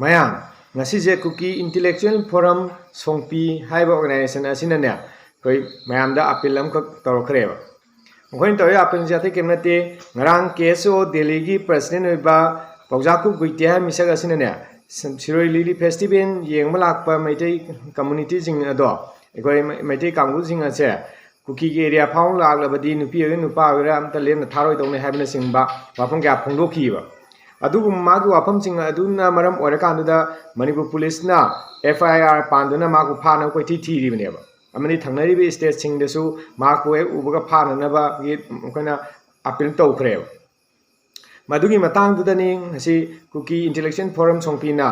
ꯃꯌꯥꯝ ꯉꯁꯤꯁꯦ ꯀꯨꯀꯤ intellectual form ꯁꯣꯡꯄꯤ ꯍꯥꯏꯕ ꯑꯣꯔꯒꯅꯥꯏꯖꯦꯁꯟ ꯑꯁꯤꯅꯅꯦ ꯑꯩꯈꯣꯏ ꯃꯌꯥꯝꯗ ꯑꯄꯤꯜ ꯑꯃꯈꯛ ꯇꯧꯔꯛꯈ꯭ꯔꯦꯕ ꯃꯈꯣꯏꯅ ꯇꯧꯔꯤꯕ ꯑꯄꯤꯜꯁꯦ ꯑꯇꯩ ꯀꯔꯤꯝ ꯅꯠꯇꯦ ꯉꯔꯥꯡ KSO ꯗꯦꯜꯂꯤꯒꯤ ꯄ꯭ꯔꯁꯤꯗꯦꯟ ꯑꯣꯏꯕ ꯄꯥꯎꯖꯥꯀꯨꯞ ꯒꯨꯏꯇꯦ ꯍꯥꯏꯕ ꯃꯤꯁꯛ ꯑꯁꯤꯅꯅꯦ ꯁꯤꯔꯣꯏ ꯂꯤꯂꯤ ꯐꯦꯁꯇꯤꯚꯦꯜ ꯌꯦꯡꯕ ꯂꯥꯛꯄ ꯃꯩꯇꯩ ꯀꯝꯃꯨꯅꯤꯇꯤꯁꯤꯡ ꯑꯗꯣ ꯑꯩꯈꯣꯏ ꯃꯩꯇꯩ ꯀꯥꯡꯕꯨꯁꯤꯡ ꯑꯁꯦ ꯀꯨꯀꯤꯒꯤ ꯑꯦꯔꯤꯌꯥ ꯐꯥꯎ ꯂꯥꯛꯂꯕꯗꯤ ꯅꯨꯄꯤ ꯑꯣꯏꯒꯦꯔꯥ ꯅꯨꯄꯥ ꯑꯣꯏꯒꯦꯔꯥ ꯑꯝꯇ ꯂꯦꯝꯅ ꯊꯥꯔꯣꯏꯗꯧꯅꯤ ꯍꯥꯏꯕꯅꯆꯤꯡꯕ ꯋꯥꯐꯝ ꯀꯌꯥ ꯐꯣꯡꯗꯣꯛꯈꯤꯕ ꯑꯗꯨꯒꯨꯝꯕ ꯃꯥꯒꯤ ꯋꯥꯐꯝꯁꯤꯡ ꯑꯗꯨꯅ ꯃꯔꯝ ꯑꯣꯏꯔꯀꯥꯟꯗꯨꯗ ꯃꯅꯤꯄꯨꯔ ꯄꯨꯂꯤꯁꯅ FIR ꯄꯥꯟꯗꯨꯅ ꯃꯥꯕꯨ ꯐꯥꯅꯕ ꯀꯣꯏꯊꯤ ꯊꯤꯔꯤꯕꯅꯦꯕ ꯑꯃꯗꯤ ꯊꯪꯅꯔꯤꯕ ꯁ꯭ꯇꯦꯠꯁꯤꯡꯗꯁꯨ ꯃꯍꯥꯛꯄꯨ ꯍꯦꯛ ꯎꯕꯒ ꯐꯥꯅꯅꯕꯒꯤ ꯑꯩꯈꯣꯏꯅ ꯑꯄꯤꯜ ꯇꯧꯈ꯭ꯔꯦꯕ ꯃꯗꯨꯒꯤ ꯃꯇꯥꯡꯗꯨꯗꯅꯤ ꯉꯁꯤ ꯀꯨꯀꯤ ꯏꯟꯇꯦꯂꯦꯛꯆꯨꯑꯦꯜ ꯐꯣꯔꯝ ꯁꯣꯡꯄꯤꯅ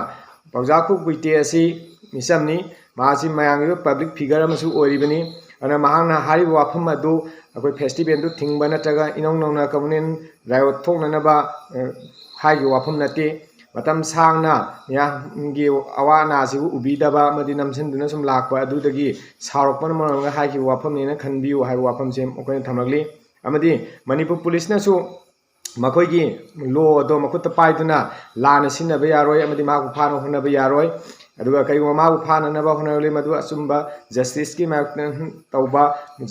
ꯄꯥꯎꯖꯥꯀꯨꯞ ꯒꯨꯏꯇꯦ ꯑꯁꯤ ꯃꯤꯆꯝꯅꯤ ꯃꯥꯁꯤ ꯃꯌꯥꯝꯒꯤ ꯄꯕ꯭ꯂꯤꯛ ꯐꯤꯒꯔ ꯑꯃꯁꯨ ꯑꯣꯏꯔꯤꯕꯅꯤ ꯑꯗꯨꯅ ꯃꯍꯥꯛꯅ ꯍꯥꯏꯔꯤꯕ ꯋꯥꯐꯝ ꯑꯗꯨ ꯑꯩꯈꯣꯏ ꯐꯦꯁꯇꯤꯚꯦꯜꯗꯨ ꯊꯤꯡꯕ ꯅꯠꯇ꯭ꯔꯒ ꯏꯅꯧ ꯅꯧꯅ ꯀꯝꯃꯨꯅꯦꯜ ꯔꯥꯏꯌꯣꯠ ꯊꯣꯛꯅꯅꯕ ꯍꯥꯏꯈꯤꯕ ꯋꯥꯐꯝ ꯅꯠꯇꯦ ꯃꯇꯝ ꯁꯥꯡꯅ ꯃꯤꯌꯥꯝꯒꯤ ꯑꯋꯥ ꯑꯅꯥꯁꯤꯕꯨ ꯎꯕꯤꯗꯕ ꯑꯃꯗꯤ ꯅꯝꯁꯤꯟꯗꯨꯅ ꯁꯨꯝ ꯂꯥꯛꯄ ꯑꯗꯨꯗꯒꯤ ꯁꯥꯎꯔꯛꯄꯅ ꯃꯔꯝ ꯑꯣꯏꯔꯒ ꯍꯥꯏꯈꯤꯕ ꯋꯥꯐꯝꯅꯦꯅ ꯈꯟꯕꯤꯌꯨ ꯍꯥꯏꯕ ꯋꯥꯐꯝꯁꯦ ꯃꯈꯣꯏꯅ ꯊꯝꯂꯛꯂꯤ ꯑꯃꯗꯤ ꯃꯅꯤꯄꯨꯔ ꯄꯨꯂꯤꯁꯅꯁꯨ ꯃꯈꯣꯏꯒꯤ ꯂꯣ ꯑꯗꯣ ꯃꯈꯨꯠꯇ ꯄꯥꯏꯗꯨꯅ ꯂꯥꯟꯅ ꯁꯤꯖꯤꯟꯅꯕ ꯌꯥꯔꯣꯏ ꯑꯃꯗꯤ ꯃꯍꯥꯛꯄꯨ ꯐꯥꯅꯕ ꯍꯣꯠꯅꯕ ꯌꯥꯔꯣꯏ ꯑꯗꯨꯒ ꯀꯔꯤꯒꯨꯝꯕ ꯃꯥꯕꯨ ꯐꯥꯅꯅꯕ ꯍꯣꯠꯅꯔꯕꯗꯤ ꯃꯗꯨ ꯑꯆꯨꯝꯕ ꯖꯁꯇꯤꯁꯀꯤ ꯃꯥꯌꯣꯛꯇ ꯇꯧꯕ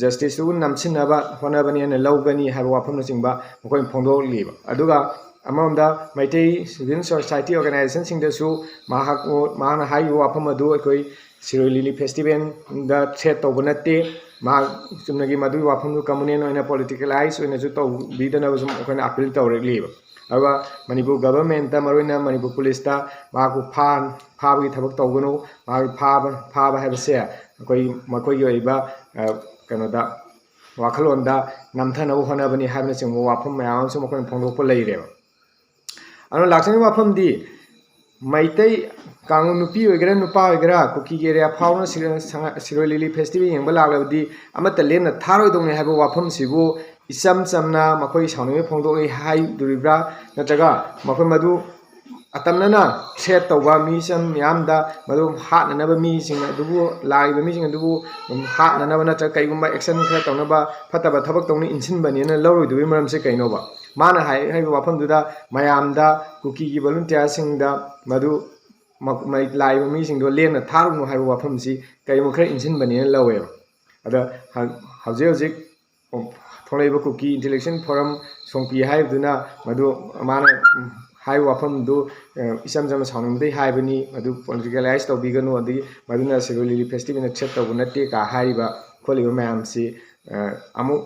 ꯖꯁꯇꯤꯁꯇꯨꯕꯨ ꯅꯝꯁꯤꯟꯅꯕ ꯍꯣꯠꯅꯕꯅꯦꯅ ꯂꯧꯒꯅꯤ ꯍꯥꯏꯕ ꯋꯥꯐꯝꯅꯆꯤꯡꯕ ꯃꯈꯣꯏꯅ ꯐꯣꯡꯗꯣꯛꯂꯤꯕ ꯑꯗꯨꯒ ꯑꯃꯔꯣꯝꯗ ꯃꯩꯇꯩ ꯁꯤꯚꯤꯜ ꯁꯣꯁꯥꯏꯇꯤ ꯑꯣꯔꯒꯅꯥꯏꯖꯦꯁꯟꯁꯤꯡꯗꯁꯨ ꯃꯍꯥꯛꯅ ꯍꯥꯏꯔꯤꯕ ꯋꯥꯐꯝ ꯑꯗꯨ ꯑꯩꯈꯣꯏ ꯁꯤꯔꯣꯏ ꯂꯤꯂꯤ ꯐꯦꯁꯇꯤꯚꯦꯜꯗ ꯊ꯭ꯔꯦꯠ ꯇꯧꯕ ꯅꯠꯇꯦ ꯃꯍꯥꯛ ꯆꯨꯝꯅꯒꯤ ꯃꯗꯨꯒꯤ ꯋꯥꯐꯝꯗꯨ ꯀꯝꯃꯨꯅꯦꯜ ꯑꯣꯏꯅ ꯄꯣꯂꯤꯇꯤꯀꯦꯂꯥꯏꯁ ꯑꯣꯏꯅꯁꯨ ꯇꯧꯕꯤꯗꯅꯕ ꯁꯨꯝ ꯑꯩꯈꯣꯏꯅ ꯑꯄꯤꯜ ꯇꯧꯔꯛꯂꯤꯕ ꯑꯗꯨꯒ ꯃꯅꯤꯄꯨꯔ ꯒꯚꯔꯟꯃꯦꯟꯇ ꯃꯔꯨꯑꯣꯏꯅ ꯃꯅꯤꯄꯨꯔ ꯄꯨꯂꯤꯁꯇ ꯃꯍꯥꯛꯄꯨ ꯐꯥꯕꯒꯤ ꯊꯕꯛ ꯇꯧꯒꯅꯨ ꯃꯍꯥꯛ ꯐꯥꯕ ꯍꯥꯏꯕꯁꯦ ꯑꯩꯈꯣꯏ ꯃꯈꯣꯏꯒꯤ ꯑꯣꯏꯕ ꯀꯩꯅꯣꯗ ꯋꯥꯈꯜꯂꯣꯟꯗ ꯅꯝꯊꯅꯕ ꯍꯣꯠꯅꯕꯅꯤ ꯍꯥꯏꯕꯅꯆꯤꯡꯕ ꯋꯥꯐꯝ ꯃꯌꯥꯝ ꯑꯃꯁꯨ ꯃꯈꯣꯏꯅ ꯐꯣꯡꯗꯣꯛꯄ ꯂꯩꯔꯦꯕ ꯑꯗꯨꯅ ꯂꯥꯛꯆꯔꯤꯕ ꯋꯥꯐꯝꯗꯤ ꯃꯩꯇꯩ ꯀꯥꯡꯂꯨꯞ ꯅꯨꯄꯤ ꯑꯣꯏꯒꯦꯔꯥ ꯅꯨꯄꯥ ꯑꯣꯏꯒꯦꯔꯥ ꯀꯨꯀꯤꯒꯤ ꯑꯦꯔꯤꯌꯥ ꯐꯥꯎꯅ ꯁꯤꯔꯣꯏ ꯂꯤꯂꯤ ꯐꯦꯁꯇꯤꯚꯦꯜ ꯌꯦꯡꯕ ꯂꯥꯛꯂꯕꯗꯤ ꯑꯃꯠꯇ ꯂꯦꯝꯅ ꯊꯥꯔꯣꯏꯗꯧꯅꯤ ꯍꯥꯏꯕ ꯋꯥꯐꯝꯁꯤꯕꯨ ꯏꯆꯝ ꯆꯝꯅ ꯃꯈꯣꯏ ꯁꯥꯎꯅꯤꯡꯕ ꯐꯣꯡꯗꯣꯛꯏ ꯍꯥꯏꯗꯣꯔꯤꯕ꯭ꯔꯥ ꯅꯠꯇ꯭ꯔꯒ ꯃꯈꯣꯏ ꯃꯗꯨ ꯑꯇꯝꯅꯅ ꯊ꯭ꯔꯦꯠ ꯇꯧꯕ ꯃꯤꯆꯝ ꯃꯌꯥꯝꯗ ꯃꯗꯨ ꯍꯥꯠꯅꯅꯕ ꯃꯤꯁꯤꯡ ꯑꯗꯨꯕꯨ ꯂꯥꯛꯏꯕ ꯃꯤꯁꯤꯡ ꯑꯗꯨꯕꯨ ꯍꯥꯠꯅꯅꯕ ꯅꯠꯇ꯭ꯔꯒ ꯀꯩꯒꯨꯝꯕ ꯑꯦꯛꯁꯟ ꯈꯔ ꯇꯧꯅꯕ ꯐꯠꯇꯕ ꯊꯕꯛ ꯇꯧꯅ ꯏꯟꯁꯤꯟꯕꯅꯦꯅ ꯂꯧꯔꯣꯏꯗꯕꯒꯤ ꯃꯔꯝꯁꯦ ꯀꯩꯅꯣꯕ ꯃꯥꯅ ꯍꯥꯏꯔꯤꯕ ꯋꯥꯐꯝꯗꯨꯗ ꯃꯌꯥꯝꯗ ꯀꯨꯀꯤꯒꯤ ꯚꯣꯂꯨꯟꯇꯤꯌꯔꯁꯤꯡꯗ ꯃꯗꯨ ꯂꯥꯛꯏꯕ ꯃꯤꯁꯤꯡꯗꯣ ꯂꯦꯝꯅ ꯊꯥꯔꯨꯅꯨ ꯍꯥꯏꯕ ꯋꯥꯐꯝꯁꯤ ꯀꯔꯤꯒꯨꯝꯕ ꯈꯔ ꯏꯟꯁꯤꯟꯕꯅꯦꯅ ꯂꯧꯋꯦꯕ ꯑꯗ ꯍꯧꯖꯤꯛ ꯊꯣꯛꯂꯛꯏꯕ ꯀꯨꯀꯤ ꯏꯟꯇꯦꯂꯦꯛꯆꯨꯑꯦꯜ ꯐꯣꯔꯝ ꯁꯣꯡꯄꯤ ꯍꯥꯏꯕꯗꯨꯅ ꯃꯗꯨ ꯃꯥꯅ ꯍꯥꯏꯕ ꯋꯥꯐꯝꯗꯨ ꯏꯆꯝ ꯆꯝꯅ ꯁꯥꯎꯅꯤꯡꯕꯗꯒꯤ ꯍꯥꯏꯕꯅꯤ ꯃꯗꯨ ꯄꯣꯂꯤꯇꯤꯀꯦꯂꯥꯏꯁ ꯇꯧꯕꯤꯒꯅꯨ ꯑꯗꯒꯤ ꯃꯗꯨꯅ ꯁꯤꯔꯣꯏ ꯂꯤꯂꯤ ꯐꯦꯁꯇꯤꯚꯦꯜꯅ ꯊ꯭ꯔꯦꯠ ꯇꯧꯕ ꯅꯠꯇꯦ ꯀ ꯍꯥꯏꯔꯤꯕ ꯈꯣꯠꯂꯤꯕ ꯃꯌꯥꯝꯁꯤ ꯑꯃꯨꯛ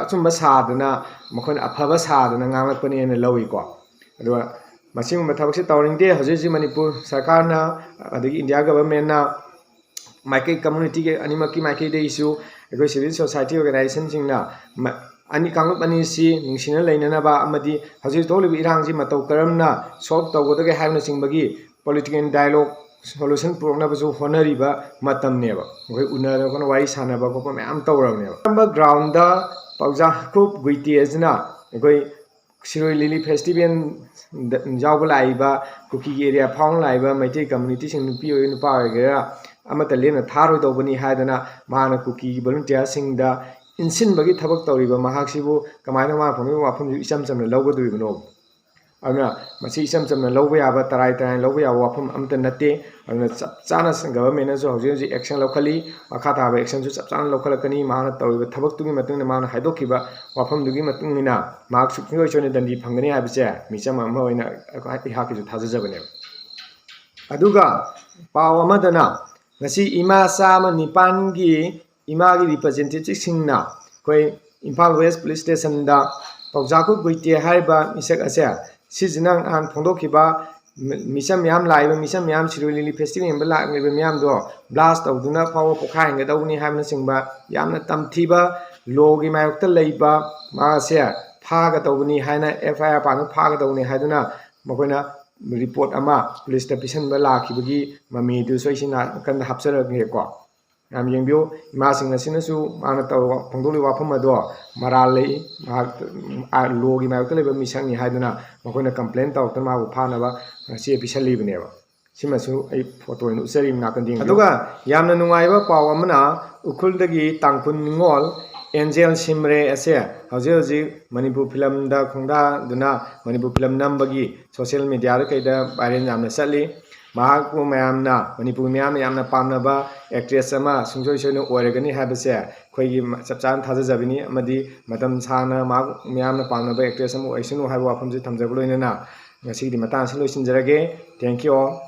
ꯑꯆꯨꯝꯕ ꯁꯥꯗꯅ ꯃꯈꯣꯏꯅ ꯑꯐꯕ ꯁꯥꯗꯅ ꯉꯥꯡꯂꯛꯄꯅꯦꯅ ꯂꯧꯏꯀꯣ ꯑꯗꯨꯒ ꯃꯁꯤꯒꯨꯝꯕ ꯊꯕꯛꯁꯦ ꯇꯧꯅꯤꯡꯗꯦ ꯍꯧꯖꯤꯛ ꯍꯧꯖꯤꯛ ꯃꯅꯤꯄꯨꯔ ꯁꯔꯀꯥꯔꯅ ꯑꯗꯒꯤ ꯏꯟꯗꯤꯌꯥ ꯒꯚꯔꯟꯃꯦꯟꯠꯅ ꯃꯥꯏꯀꯩ ꯀꯝꯃꯨꯅꯤꯇꯤꯒꯤ ꯑꯅꯤꯃꯛꯀꯤ ꯃꯥꯏꯀꯩꯗꯒꯤꯁꯨ ꯑꯩꯈꯣꯏ ꯁꯤꯚꯤꯜ ꯁꯣꯁꯥꯏꯇꯤ ꯑꯣꯔꯒꯅꯥꯏꯖꯦꯁꯟꯁꯤꯡꯅ ꯀꯥꯡꯂꯨꯞ ꯑꯅꯤꯁꯤ ꯅꯨꯡꯁꯤꯅ ꯂꯩꯅꯅꯕ ꯑꯃꯗꯤ ꯍꯧꯖꯤꯛ ꯊꯣꯛꯂꯤꯕ ꯏꯔꯥꯡꯁꯤ ꯃꯇꯧ ꯀꯔꯝꯅ ꯁꯣꯜꯕ ꯇꯧꯒꯗꯒꯦ ꯍꯥꯏꯕꯅꯆꯤꯡꯕꯒꯤ ꯄꯣꯂꯤꯇꯤꯀꯦꯜ ꯗꯥꯏꯂꯣꯒ ꯁꯣꯂꯨꯁꯟ ꯄꯨꯔꯛꯅꯕꯁꯨ ꯍꯣꯠꯅꯔꯤꯕ ꯃꯇꯝꯅꯦꯕ ꯑꯩꯈꯣꯏ ꯎꯅꯗꯅ ꯋꯥꯔꯤ ꯁꯥꯟꯅꯕ ꯈꯣꯠꯄ ꯃꯌꯥꯝ ꯇꯧꯔꯕꯅꯦꯕ ꯑꯍꯥꯟꯕ ꯒ꯭ꯔꯥꯎꯟꯗ ꯄꯥꯎꯖꯥꯀꯨꯞ ꯒꯨꯏꯇꯦ ꯑꯁꯤꯅ ꯑꯩꯈꯣꯏ ꯁꯤꯔꯣꯏ ꯂꯤꯂꯤ ꯐꯦꯁꯇꯤꯚꯦꯜ ꯌꯥꯎꯕ ꯂꯥꯛꯏꯕ ꯀꯨꯀꯤꯒꯤ ꯑꯦꯔꯤꯌꯥ ꯐꯥꯎꯅ ꯂꯥꯛꯏꯕ ꯃꯩꯇꯩ ꯀꯝꯃꯨꯅꯤꯇꯤꯁꯤꯡ ꯅꯨꯄꯤ ꯑꯣꯏꯒꯦꯔꯥ ꯅꯨꯄꯥ ꯑꯣꯏꯒꯦꯔꯥ ꯑꯃꯠꯇ ꯂꯦꯝꯅ ꯊꯥꯔꯣꯏꯗꯧꯕꯅꯤ ꯍꯥꯏꯗꯅ ꯃꯍꯥꯛꯅ ꯀꯨꯀꯤꯒꯤ ꯚꯣꯂꯨꯟꯇꯤꯌꯔꯁꯤꯡꯗ ꯏꯟꯁꯤꯟꯕꯒꯤ ꯊꯕꯛ ꯇꯧꯔꯤꯕ ꯃꯍꯥꯛꯁꯤꯕꯨ ꯀꯃꯥꯏꯅ ꯃꯥꯅ ꯐꯣꯡꯗꯣꯛꯏꯕ ꯋꯥꯐꯝꯁꯤ ꯏꯆꯝ ꯆꯝꯅ ꯂꯧꯒꯗꯣꯔꯤꯕꯅꯣ ꯑꯗꯨꯅ ꯃꯁꯤ ꯏꯆꯝ ꯆꯝꯅ ꯂꯧꯕ ꯌꯥꯕ ꯇꯔꯥꯏ ꯇꯔꯥꯏꯅ ꯂꯧꯕ ꯌꯥꯕ ꯋꯥꯐꯝ ꯑꯃꯠꯇ ꯅꯠꯇꯦ ꯑꯗꯨꯅ ꯆꯞ ꯆꯥꯅ ꯒꯚꯔꯟꯃꯦꯟꯠꯅꯁꯨ ꯍꯧꯖꯤꯛ ꯍꯧꯖꯤꯛ ꯑꯦꯛꯁꯟ ꯂꯧꯈꯠꯂꯤ ꯃꯈꯥ ꯇꯥꯕ ꯑꯦꯛꯁꯟꯁꯨ ꯆꯞ ꯆꯥꯅ ꯂꯧꯈꯠꯂꯛꯀꯅꯤ ꯃꯍꯥꯛꯅ ꯇꯧꯔꯤꯕ ꯊꯕꯛꯇꯨꯒꯤ ꯃꯇꯨꯡꯏꯟꯅ ꯃꯍꯥꯛꯅ ꯍꯥꯏꯗꯣꯛꯈꯤꯕ ꯋꯥꯐꯝꯗꯨꯒꯤ ꯃꯇꯨꯡꯏꯟꯅ ꯃꯍꯥꯛ ꯁꯨꯡꯁꯣꯏ ꯁꯣꯏꯗꯅ ꯗꯟꯗꯤ ꯐꯪꯒꯅꯤ ꯍꯥꯏꯕꯁꯦ ꯃꯤꯆꯝ ꯑꯃ ꯑꯣꯏꯅ ꯑꯩꯍꯥꯛꯀꯤꯁꯨ ꯊꯥꯖꯖꯕꯅꯦꯕ ꯑꯗꯨꯒ ꯄꯥꯎ ꯑꯃꯗꯅ ꯉꯁꯤ ꯏꯃꯥ ꯆꯥꯝꯃ ꯅꯤꯄꯥꯟꯒꯤ ꯏꯃꯥꯒꯤ ꯔꯤꯄ꯭ꯔꯖꯦꯟꯇꯦꯇꯤꯚꯁꯤꯡꯅ ꯑꯩꯈꯣꯏ ꯏꯝꯐꯥꯜ ꯋꯦꯁ ꯄꯨꯂꯤꯁ ꯁ꯭ꯇꯦꯁꯟꯗ ꯄꯥꯎꯖꯥꯀꯨꯞ ꯒꯨꯏꯇꯦ ꯍꯥꯏꯔꯤꯕ ꯃꯤꯁꯛ ꯑꯁꯦ ꯁꯤꯁꯤꯅ ꯅꯍꯥꯟ ꯐꯣꯡꯗꯣꯛꯈꯤꯕ ꯃꯤꯆꯝ ꯃꯌꯥꯝ ꯂꯥꯛꯏꯕ ꯃꯤꯆꯝ ꯃꯌꯥꯝ ꯁꯤꯔꯣꯏ ꯂꯤꯂꯤ ꯐꯦꯁꯇꯤꯚꯦꯜ ꯌꯦꯡꯕ ꯂꯥꯛꯂꯤꯕ ꯃꯌꯥꯝꯗꯣ ꯕ꯭ꯂꯥꯁ ꯇꯧꯗꯨꯅ ꯐꯥꯎꯕ ꯄꯣꯛꯈꯥꯏꯍꯟꯒꯗꯧꯕꯅꯤ ꯍꯥꯏꯕꯅꯆꯤꯡꯕ ꯌꯥꯝꯅ ꯇꯝꯊꯤꯕ ꯂꯣꯒꯤ ꯃꯥꯌꯣꯛꯇ ꯂꯩꯕ ꯃꯥꯁꯦ ꯐꯥꯒꯗꯧꯕꯅꯤ ꯍꯥꯏꯅ FIR ꯄꯥꯟꯗꯨꯅ ꯐꯥꯒꯗꯧꯕꯅꯤ ꯍꯥꯏꯗꯨꯅ ꯃꯈꯣꯏꯅ ꯔꯤꯄꯣꯔꯠ ꯑꯃ ꯄꯨꯂꯤꯁꯇ ꯄꯤꯁꯟꯕ ꯂꯥꯛꯈꯤꯕꯒꯤ ꯃꯃꯤꯗꯨꯁꯨ ꯑꯩ ꯁꯤ ꯅꯥꯀꯟꯗ ꯍꯥꯞꯆꯔꯛꯒꯦꯀꯣ ꯌꯥꯝ ꯌꯦꯡꯕꯤꯌꯨ ꯏꯃꯥꯁꯤꯡ ꯑꯁꯤꯅꯁꯨ ꯃꯥꯅ ꯐꯣꯡꯗꯣꯛꯂꯤꯕ ꯋꯥꯐꯝ ꯑꯗꯣ ꯃꯔꯥꯜ ꯂꯩ ꯃꯍꯥꯛ ꯂꯣꯒꯤ ꯃꯥꯌꯣꯛꯇ ꯂꯩꯕ ꯃꯤꯁꯛꯅꯤ ꯍꯥꯏꯗꯨꯅ ꯃꯈꯣꯏꯅ ꯀꯝꯄ꯭ꯂꯦꯟ ꯇꯧꯔꯛꯇꯅ ꯃꯥꯕꯨ ꯐꯥꯅꯕ ꯆꯦ ꯄꯤꯁꯜꯂꯤꯕꯅꯦꯕ ꯁꯤꯃꯁꯨ ꯑꯩ ꯐꯣꯇꯣ ꯑꯣꯏꯅ ꯎꯠꯆꯔꯤ ꯅꯥꯀꯟꯗ ꯌꯦꯡꯕꯤꯌꯨ ꯑꯗꯨꯒ ꯌꯥꯝꯅ ꯅꯨꯡꯉꯥꯏꯕ ꯄꯥꯎ ꯑꯃꯅ ꯎꯈ꯭ꯔꯨꯜꯗꯒꯤ ꯇꯥꯡꯈꯨꯜ ꯅꯤꯉꯣꯜ ꯑꯦꯟꯖꯦꯜ ꯁꯤꯝꯔꯦ ꯑꯁꯦ ꯍꯧꯖꯤꯛ ꯍꯧꯖꯤꯛ ꯃꯅꯤꯄꯨꯔ ꯐꯤꯂꯝꯗ ꯈꯣꯡꯗꯥꯗꯨꯅ ꯃꯅꯤꯄꯨꯔ ꯐꯤꯂꯝ ꯅꯝꯕꯒꯤ ꯁꯣꯁꯤꯌꯦꯜ ꯃꯦꯗꯤꯌꯥꯗ ꯀꯩꯗ ꯚꯥꯏꯔꯦꯜ ꯌꯥꯝꯅ ꯆꯠꯂꯤ ꯃꯍꯥꯛꯄꯨ ꯃꯌꯥꯝꯅ ꯃꯅꯤꯄꯨꯔ ꯃꯤꯌꯥꯝꯅ ꯌꯥꯝꯅ ꯄꯥꯝꯅꯕ ꯑꯦꯛꯇ꯭ꯔꯦꯁ ꯑꯃ ꯁꯨꯡꯁꯣꯏ ꯁꯣꯏꯗꯅ ꯑꯣꯏꯔꯒꯅꯤ ꯍꯥꯏꯕꯁꯦ ꯑꯩꯈꯣꯏꯒꯤ ꯆꯞ ꯆꯥꯅ ꯊꯥꯖꯖꯕꯅꯤ ꯑꯃꯗꯤ ꯃꯇꯝ ꯁꯥꯡꯅ ꯃꯍꯥꯛ ꯃꯤꯌꯥꯝꯅ ꯄꯥꯝꯅꯕ ꯑꯦꯛꯇ꯭ꯔꯦꯁ ꯑꯃ ꯑꯣꯏꯁꯅꯨ ꯍꯥꯏꯕ ꯋꯥꯐꯝꯁꯤ ꯊꯝꯖꯕ ꯂꯣꯏꯅꯅ ꯉꯁꯤꯒꯤꯗꯤ ꯃꯇꯥꯡ ꯑꯁꯤ ꯂꯣꯏꯁꯤꯟꯖꯔꯒꯦ ꯊꯦꯡꯛ ꯌꯨ ꯑꯣꯜ